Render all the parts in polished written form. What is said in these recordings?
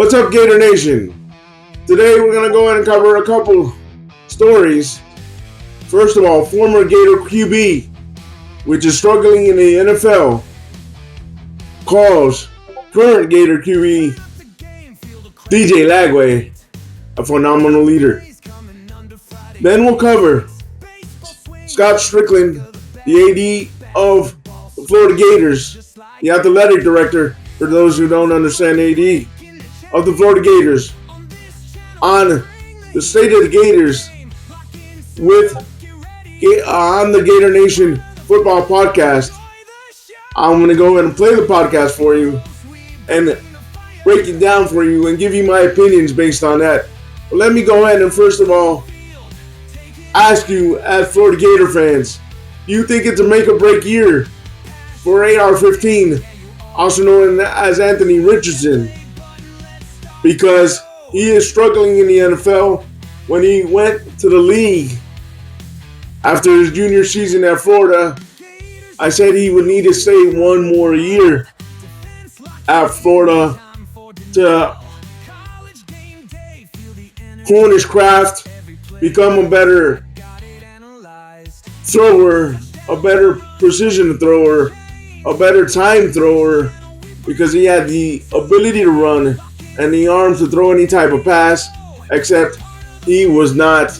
What's up, Gator Nation? Today we're going to go ahead and cover a couple stories. First of all, former Gator QB, which is struggling in the NFL, calls current Gator QB DJ Lagway a phenomenal leader. Then we'll cover Scott Strickland, the AD of the Florida Gators, the athletic director, for those who don't understand AD, of the Florida Gators, on the State of the Gators on the Gator Nation Football Podcast. I'm going to go ahead and play the podcast for you and break it down for you and give you my opinions based on that. But let me go ahead and first of all ask you, as Florida Gator fans, do you think it's a make or break year for AR-15, also known as Anthony Richardson? Because he is struggling in the NFL. When he went to the league after his junior season at Florida, I said he would need to stay one more year at Florida to hone his craft, become a better thrower, a better precision thrower, a better time thrower, because he had the ability to run and the arms to throw any type of pass, except he was not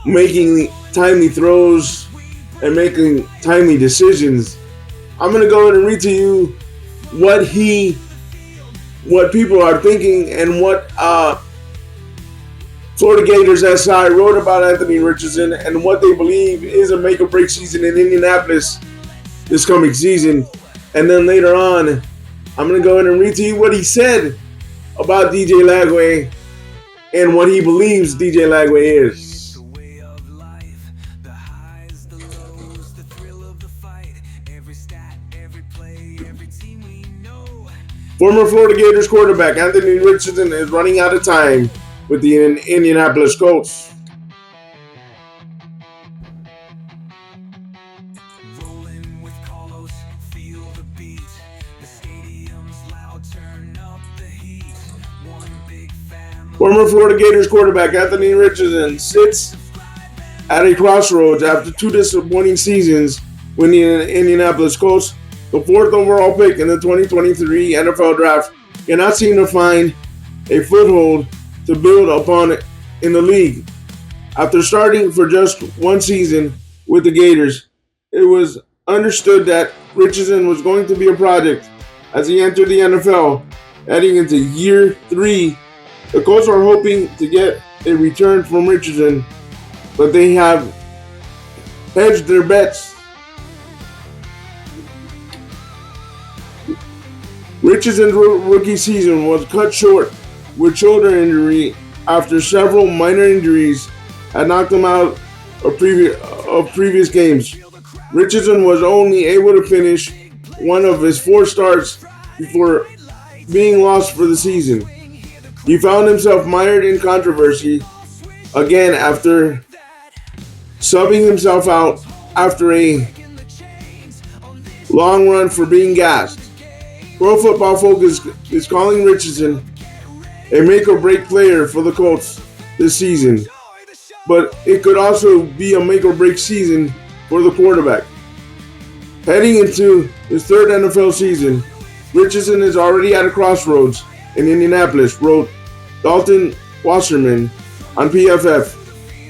making timely throws and making timely decisions. I'm going to go ahead and read to you what people are thinking and what Florida Gators SI wrote about Anthony Richardson and what they believe is a make or break season in Indianapolis this coming season. And then later on, I'm going to go ahead and read to you what he said about DJ Lagway and what he believes DJ Lagway is. Former Florida Gators quarterback Anthony Richardson is running out of time with the Indianapolis Colts. Rolling with Carlos, feel the beat. The stadium's loud, turn up the heat. One big family. Former Florida Gators quarterback Anthony Richardson sits at a crossroads after two disappointing seasons when the Indianapolis Colts, the fourth overall pick in the 2023 NFL Draft, cannot seem to find a foothold to build upon it in the league. After starting for just one season with the Gators, it was understood that Richardson was going to be a project as he entered the NFL heading into year 3. The Colts are hoping to get a return from Richardson, but they have hedged their bets. Richardson's rookie season was cut short with shoulder injury after several minor injuries had knocked him out of previous games. Richardson was only able to finish one of his 4 starts before being lost for the season. He found himself mired in controversy again after subbing himself out after a long run for being gassed. Pro Football Focus is calling Richardson a make-or-break player for the Colts this season, but it could also be a make-or-break season for the quarterback. Heading into his 3rd NFL season, Richardson is already at a crossroads in Indianapolis, wrote Dalton Wasserman on PFF.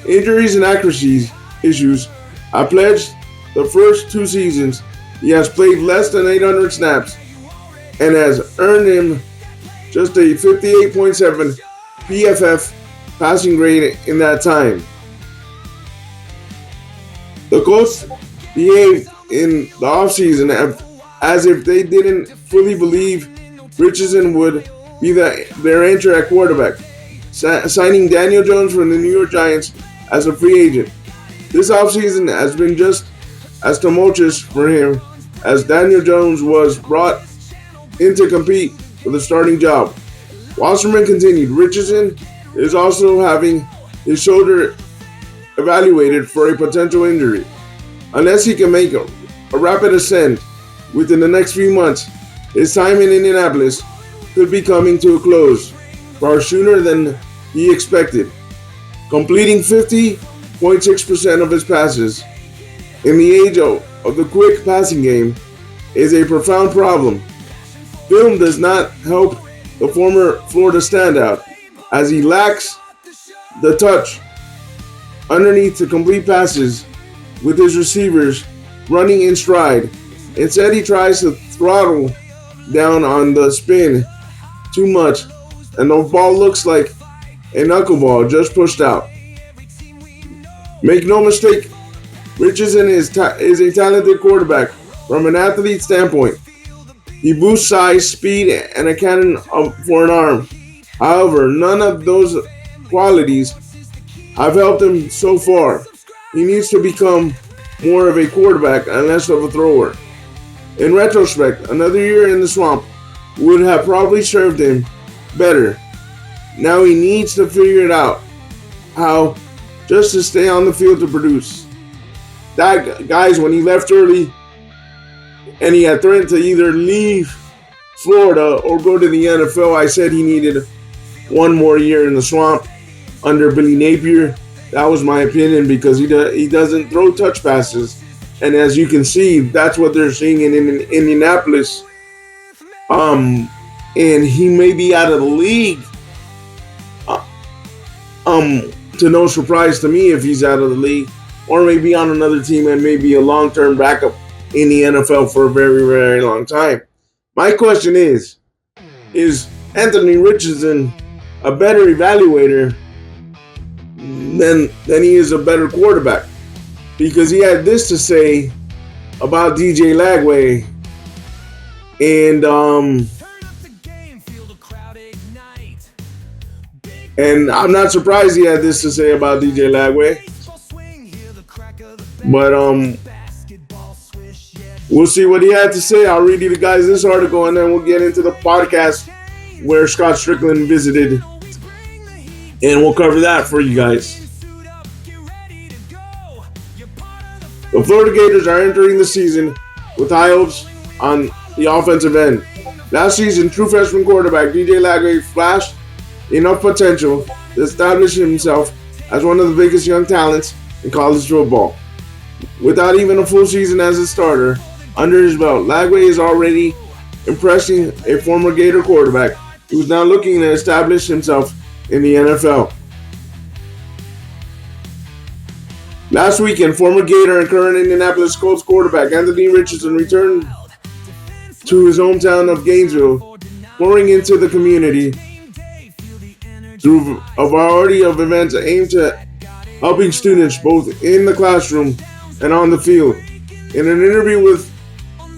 Injuries and accuracy issues have plagued the first 2 seasons. He has played less than 800 snaps and has earned him just a 58.7 PFF passing grade in that time. The Colts behaved in the offseason as if they didn't fully believe Richardson would be their answer at quarterback, signing Daniel Jones from the New York Giants as a free agent. This offseason has been just as tumultuous for him as Daniel Jones was brought in to compete for the starting job. Wasserman continued, Richardson is also having his shoulder evaluated for a potential injury. Unless he can make a rapid ascent within the next few months, his time in Indianapolis could be coming to a close far sooner than he expected, completing 50.6% of his passes. In the age of the quick passing game is a profound problem. Film does not help the former Florida standout, as he lacks the touch underneath to complete passes with his receivers running in stride. Instead, he tries to throttle down on the spin too much, and the ball looks like a knuckleball just pushed out. Make no mistake, Richardson is a talented quarterback from an athlete standpoint. He boasts size, speed, and a cannon for an arm. However, none of those qualities have helped him so far. He needs to become more of a quarterback and less of a thrower. In retrospect, another year in the swamp would have probably served him better. Now he needs to figure it out how just to stay on the field to produce. Guys, when he left early and he had threatened to either leave Florida or go to the NFL, I said he needed one more year in the swamp under Billy Napier. That was my opinion because he doesn't throw touch passes. And as you can see, that's what they're seeing in Indianapolis. And he may be out of the league. To no surprise to me if he's out of the league, or maybe on another team and maybe a long-term backup in the NFL for a very, very long time. My question is Anthony Richardson a better evaluator than he is a better quarterback? Because he had this to say about DJ Lagway, and I'm not surprised he had this to say about DJ Lagway. But we'll see what he had to say. I'll read you guys this article, and then we'll get into the podcast where Scott Strickland visited, and we'll cover that for you guys. The Florida Gators are entering the season with high hopes on the offensive end. Last season, true freshman quarterback DJ Lagway flashed enough potential to establish himself as one of the biggest young talents in college football. Without even a full season as a starter under his belt, Lagway is already impressing a former Gator quarterback who's now looking to establish himself in the NFL. Last weekend, former Gator and current Indianapolis Colts quarterback Anthony Richardson returned to his hometown of Gainesville, pouring into the community through a variety of events aimed at helping students both in the classroom and on the field. In an interview with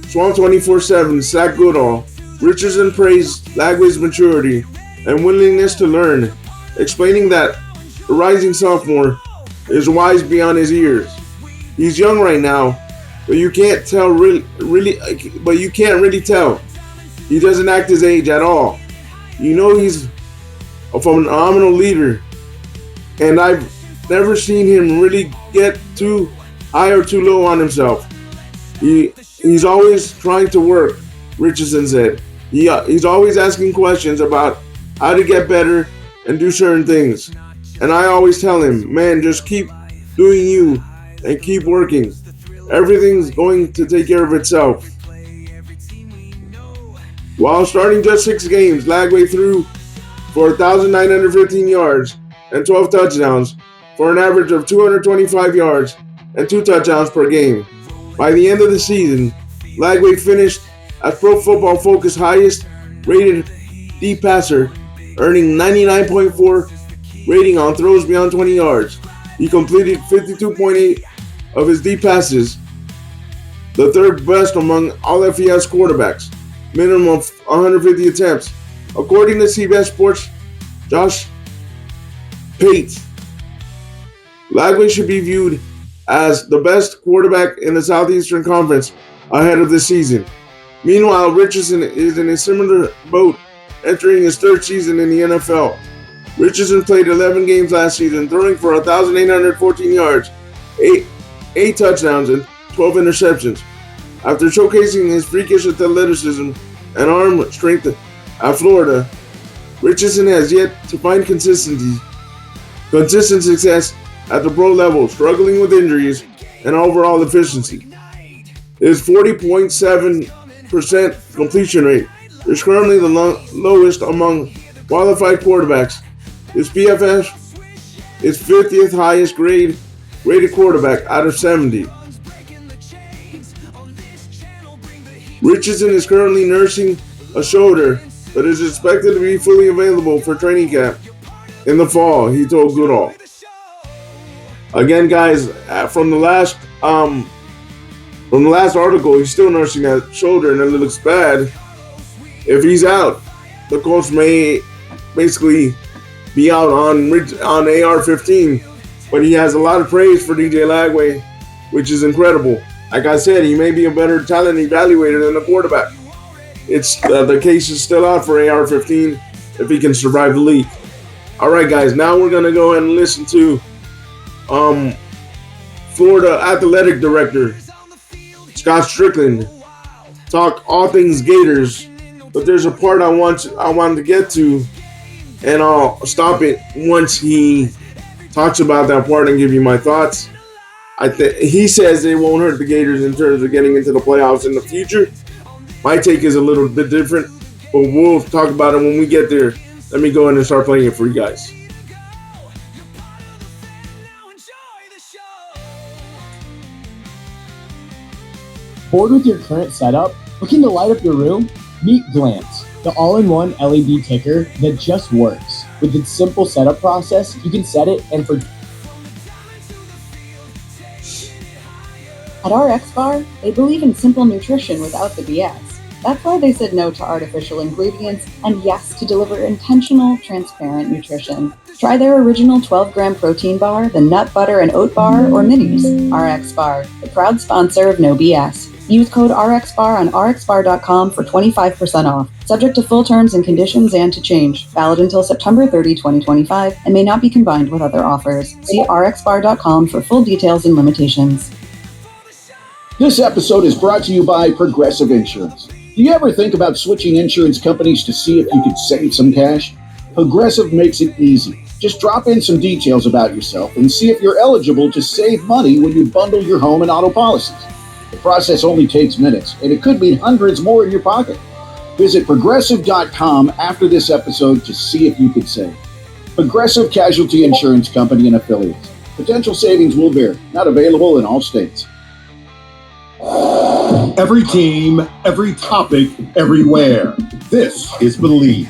Swamp 24/7, Zach Goodall, Richardson praised Lagway's maturity and willingness to learn, explaining that the rising sophomore is wise beyond his years. He's young right now, but you can't really tell. He doesn't act his age at all. You know he's a phenomenal leader, and I've never seen him really get too high or too low on himself. He's always trying to work, Richardson said. He's always asking questions about how to get better and do certain things. And I always tell him, man, just keep doing you and keep working. Everything's going to take care of itself. While starting just 6 games, Lagway threw for 1,915 yards and 12 touchdowns for an average of 225 yards and 2 touchdowns per game. By the end of the season, Lagway finished as Pro Football Focus highest rated deep passer, earning 99.4 rating on throws beyond 20 yards. He completed 52.8 of his deep passes, the third best among all FES quarterbacks, minimum of 150 attempts. According to CBS Sports' Josh Pate, Lagway should be viewed as the best quarterback in the Southeastern Conference ahead of this season. Meanwhile, Richardson is in a similar boat, entering his 3rd season in the NFL. Richardson played 11 games last season, throwing for 1,814 yards, 8 touchdowns, and 12 interceptions. After showcasing his freakish athleticism and arm strength At Florida, Richardson has yet to find consistent success at the pro level, struggling with injuries and overall efficiency. His 40.7% completion rate is currently the lowest among qualified quarterbacks. His PFF is 50th highest rated quarterback out of 70. Richardson is currently nursing a shoulder, but is expected to be fully available for training camp in the fall, he told Goodall. Again, guys, from the last article, he's still nursing that shoulder, and it looks bad. If he's out, the Colts may basically be out on AR-15, but he has a lot of praise for DJ Lagway, which is incredible. Like I said, he may be a better talent evaluator than a quarterback. It's the case is still out for AR-15 if he can survive the league. All right, guys, now we're going to go ahead and listen to Florida Athletic Director Scott Strickland talk all things Gators, but there's a part I wanted to get to, and I'll stop it once he talks about that part and give you my thoughts. He says it won't hurt the Gators in terms of getting into the playoffs in the future. My take is a little bit different, but we'll talk about it when we get there. Let me go ahead and start playing it for you guys. Bored with your current setup? Looking to light up your room? Meet Glance, the all-in-one LED ticker that just works. With its simple setup process, you can set it and forget. At RX Bar, they believe in simple nutrition without the BS. That's why they said no to artificial ingredients and yes to deliver intentional, transparent nutrition. Try their original 12-gram protein bar, the nut butter and oat bar, or minis. RX Bar, the proud sponsor of No BS. Use code RXBAR on rxbar.com for 25% off. Subject to full terms and conditions and to change. Valid until September 30, 2025, and may not be combined with other offers. See rxbar.com for full details and limitations. This episode is brought to you by Progressive Insurance. Do you ever think about switching insurance companies to see if you could save some cash? Progressive makes it easy. Just drop in some details about yourself and see if you're eligible to save money when you bundle your home and auto policies. The process only takes minutes, and it could mean hundreds more in your pocket. Visit Progressive.com after this episode to see if you could save. Progressive Casualty Insurance Company and Affiliates. Potential savings will vary. Not available in all states. Every team, every topic, everywhere. This is Believe.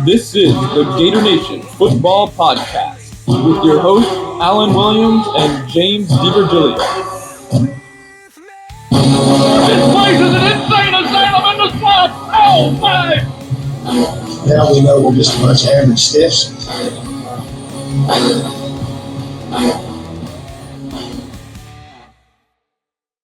This is the Gator Nation Football Podcast with your hosts, Alan Williams and James DiVirgilio. This place is an insane asylum in the swamp! Oh my! Now we know we're just a bunch of average stiffs.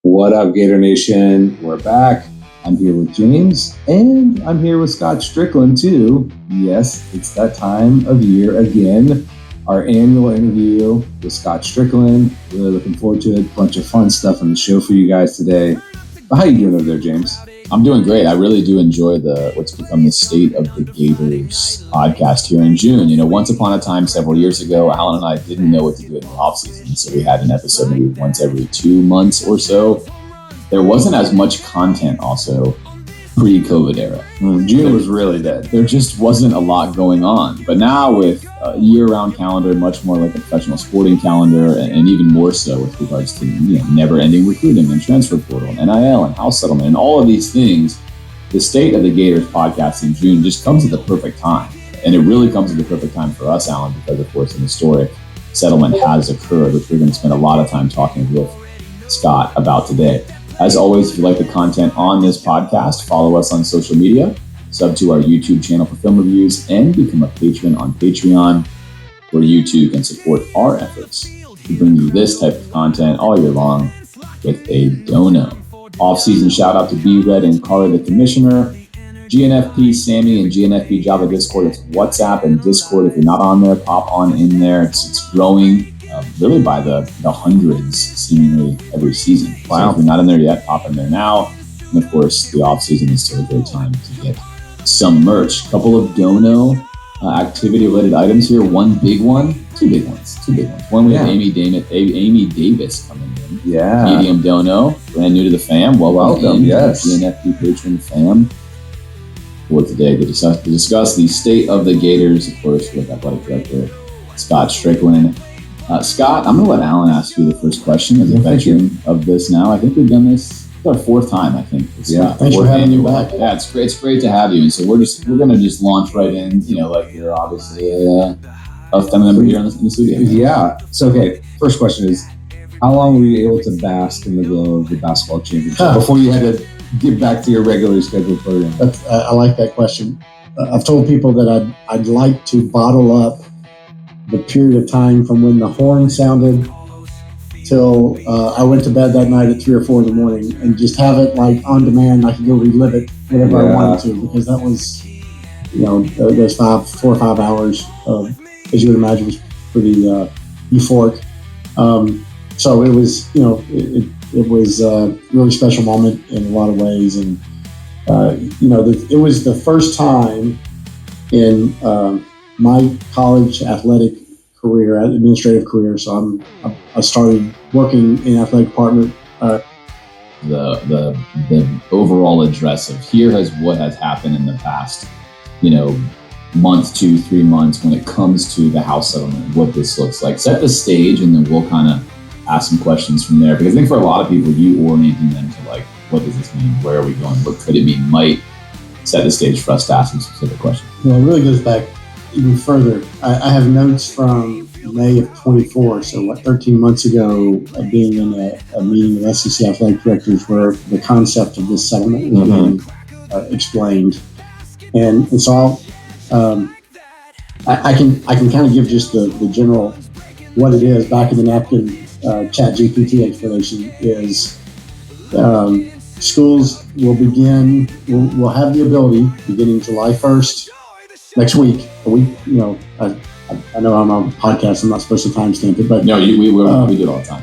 What up, Gator Nation? We're back. I'm here with James, and I'm here with Scott Strickland, too. Yes, it's that time of year again. Our annual interview with Scott Strickland. Really looking forward to it. Bunch of fun stuff on the show for you guys today. But how you doing over there, James? I'm doing great. I really do enjoy what's become the State of the Gators podcast here in June. You know, once upon a time, several years ago, Alan and I didn't know what to do in the offseason, so we had an episode maybe once every 2 months or so. There wasn't as much content also pre-COVID era. June was really dead. There just wasn't a lot going on. But now with a year-round calendar, much more like a professional sporting calendar, and even more so with regards to never-ending recruiting and transfer portal and NIL and house settlement and all of these things, the State of the Gators podcast in June just comes at the perfect time. And it really comes at the perfect time for us, Alan, because, of course, an historic settlement has occurred, which we're going to spend a lot of time talking with Scott about today. As always, if you like the content on this podcast, follow us on social media, sub to our YouTube channel for film reviews, and become a patron on Patreon, where you too can support our efforts to bring you this type of content all year long with a dono. Off-season shout-out to B-Red and Carly the Commissioner, GNFP Sammy and GNFP Java Discord. It's WhatsApp and Discord. If you're not on there, pop on in there. It's growing. Really by the hundreds seemingly every season. Wow. So if you're not in there yet, pop in there now. And of course, the off season is still a great time to get some merch. A couple of dono activity related items here. One big one, two big ones. One we have Amy Davis coming in. Yeah. Medium dono, brand new to the fam. Welcome. Yes. GNFP patron fam. For today to discuss the state of the Gators, of course, with athletic director Scott Strickland. Scott, I'm going to let Alan ask you the first question as a veteran of this now. I think we've done this. It's our fourth time, I think. Thanks for having me back. Yeah, it's great to have you. And so we're going to just launch right in. Like you're obviously a family member here in the studio. Yeah. So, okay, first question is, how long were you able to bask in the glow of the basketball championship before you had to get back to your regularly scheduled program? I like that question. I've told people that I'd like to bottle up the period of time from when the horn sounded till I went to bed that night at 3 or 4 in the morning and just have it like on demand. I could go relive it whenever I wanted to, because that was, those 4 or 5 hours, as you would imagine, was pretty euphoric. So it was, it was a really special moment in a lot of ways. And, it was the first time in my college athletic career, administrative career. So I started working in athletic department. The overall address of here is what has happened in the past, month, 2, 3 months when it comes to the house settlement, what this looks like. Set the stage, and then we'll kind of ask some questions from there. Because I think for a lot of people, you orienting them to like, what does this mean? Where are we going? What could it mean? Might set the stage for us to ask some specific questions. Well, it really goes back even further. I have notes from May of 24, so 13 months ago, being in a meeting with SEC athletic directors where the concept of this settlement was being explained. And so I can kind of give just the general what it is. Back in the napkin chat GPT explanation is schools will have the ability beginning July 1st, next week, I know I'm on a podcast, I'm not supposed to timestamp it, but... No, we do it all the time.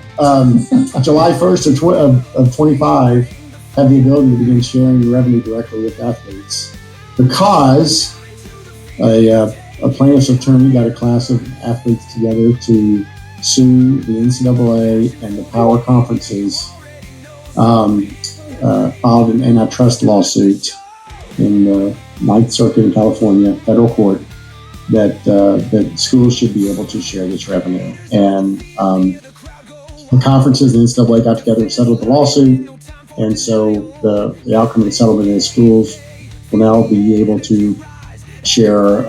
July 1st of 25 have the ability to begin sharing revenue directly with athletes because a plaintiff's attorney got a class of athletes together to sue the NCAA and the power conferences, filed an antitrust lawsuit in the Ninth Circuit in California, federal court, that schools should be able to share this revenue. And the conferences, the NCAA got together and settled the lawsuit. And so the outcome of the settlement is schools will now be able to share,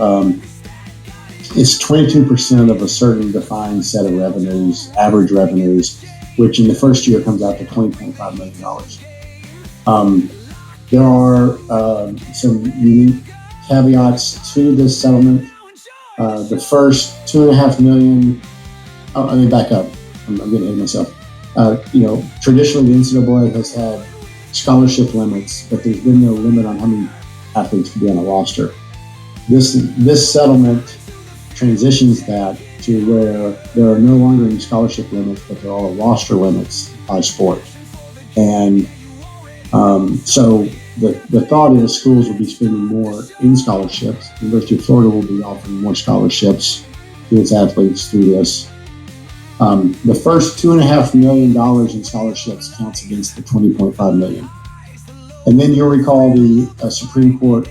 it's 22% of a certain defined set of revenues, average revenues, which in the first year comes out to $20.5 million. There are some unique caveats to this settlement. The first $2.5 million, let me back up. I'm getting ahead of myself. Traditionally the NCAA has had scholarship limits, but there's been no limit on how many athletes can be on a roster. This settlement transitions that to where there are no longer any scholarship limits, but there are roster limits by sport. And so the thought is schools will be spending more in scholarships. The University of Florida will be offering more scholarships to its athletes through this. The first $2.5 million in scholarships counts against the $20.5 million. And then you'll recall the Supreme Court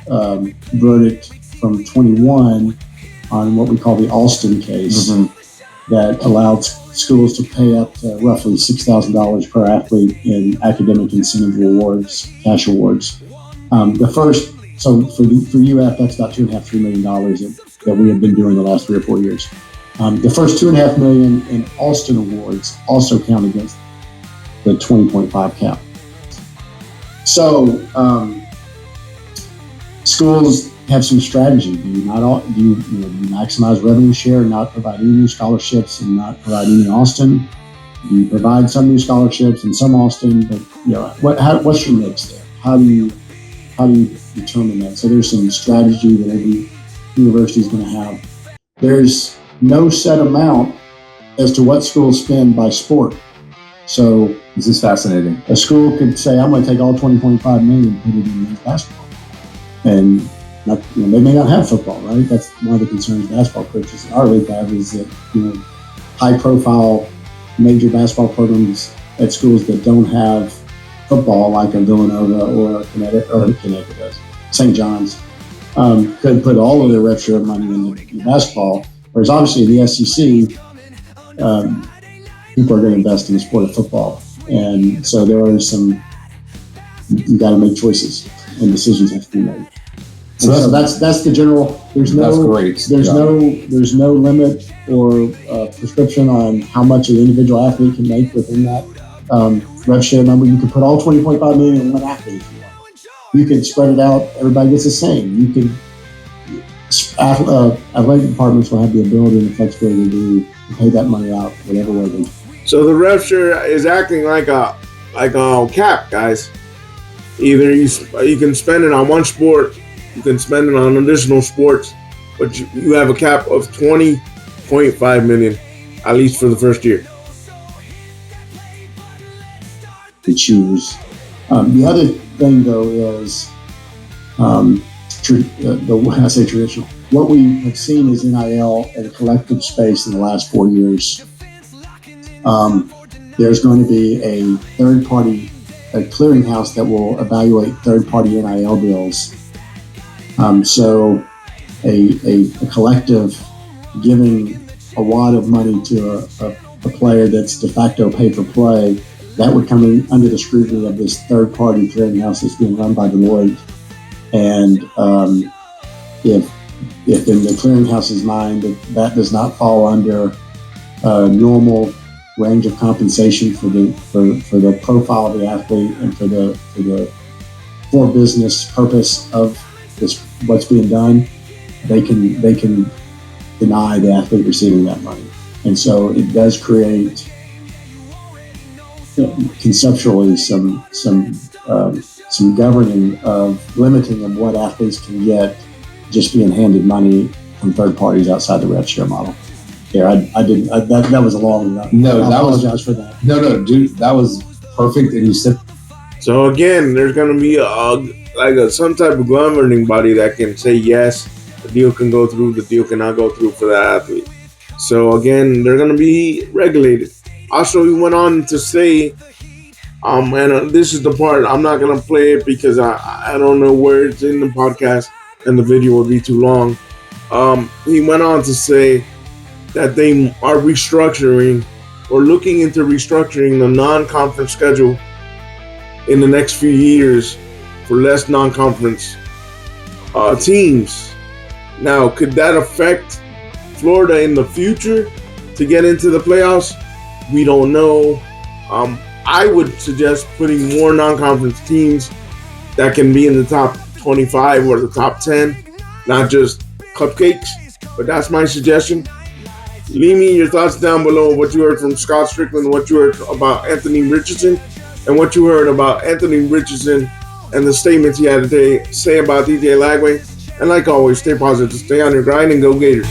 verdict from 21 on what we call the Alston case that allowed schools to pay up to roughly $6,000 per athlete in academic incentive awards, cash awards. So for UF, that's about $2.5–3 million that we have been doing the last 3 or 4 years. The first $2.5 million in Alston awards also count against the 20.5 cap. So schools have some strategy. Do you maximize revenue share, not provide any new scholarships, and not provide any Austin? Do you provide some new scholarships and some Austin? But what's your mix there? How do you determine that? So there's some strategy that every university is going to have. There's no set amount as to what schools spend by sport. So this is fascinating. a school could say, I'm going to take all $20.5 million and put it in men's basketball. And they may not have football, right? That's one of the concerns basketball coaches in our league have is that, high-profile major basketball programs at schools that don't have football, like a Villanova or Connecticut does, St. John's, could put all of their rev share money into basketball. Whereas obviously in the SEC, people are going to invest in the sport of football. And so there are you got to make choices and decisions have to be made. So that's the general. There's no limit or prescription on how much an individual athlete can make within that rev share number. You can put all $20.5 million in one athlete if you want. You can spread it out. Everybody gets the same. You can. Athletic departments will have the ability and the flexibility to pay that money out whatever way they. So the rev share is acting like a cap, guys. Either you can spend it on one sport, you can spend it on additional sports, but you have a cap of $20.5 million, at least for the first year. To choose. The other thing, though, is when I say traditional, what we have seen is NIL at a collective space in the last 4 years. There's going to be a third-party, a clearinghouse that will evaluate third-party NIL deals. So a collective giving a wad of money to a player that's de facto pay-for-play, that would come in under the scrutiny of this third-party clearinghouse that's being run by Deloitte. And if in the clearinghouse's mind that does not fall under normal range of compensation for the profile of the athlete and for business purpose of this what's being done, they can deny the athlete receiving that money. And so it does create conceptually some governing of limiting of what athletes can get just being handed money from third parties outside the rev share model. Yeah, that was a long. No, I apologize for that. No, dude, that was perfect. And you said. So again, there's going to be some type of governing body that can say yes, the deal can go through, the deal cannot go through for that athlete. So again, they're going to be regulated. Also, he went on to say, and this is the part, I'm not going to play it because I don't know where it's in the podcast and the video will be too long. He went on to say that they are restructuring or looking into restructuring the non-conference schedule in the next few years for less non-conference teams. Now, could that affect Florida in the future to get into the playoffs? We don't know. I would suggest putting more non-conference teams that can be in the top 25 or the top 10, not just cupcakes, but that's my suggestion. Leave me your thoughts down below, what you heard from Scott Strickland, what you heard about Anthony Richardson, and what you heard about Anthony Richardson and the statements he had to say about DJ Lagway. And like always, stay positive, stay on your grind, and go Gators.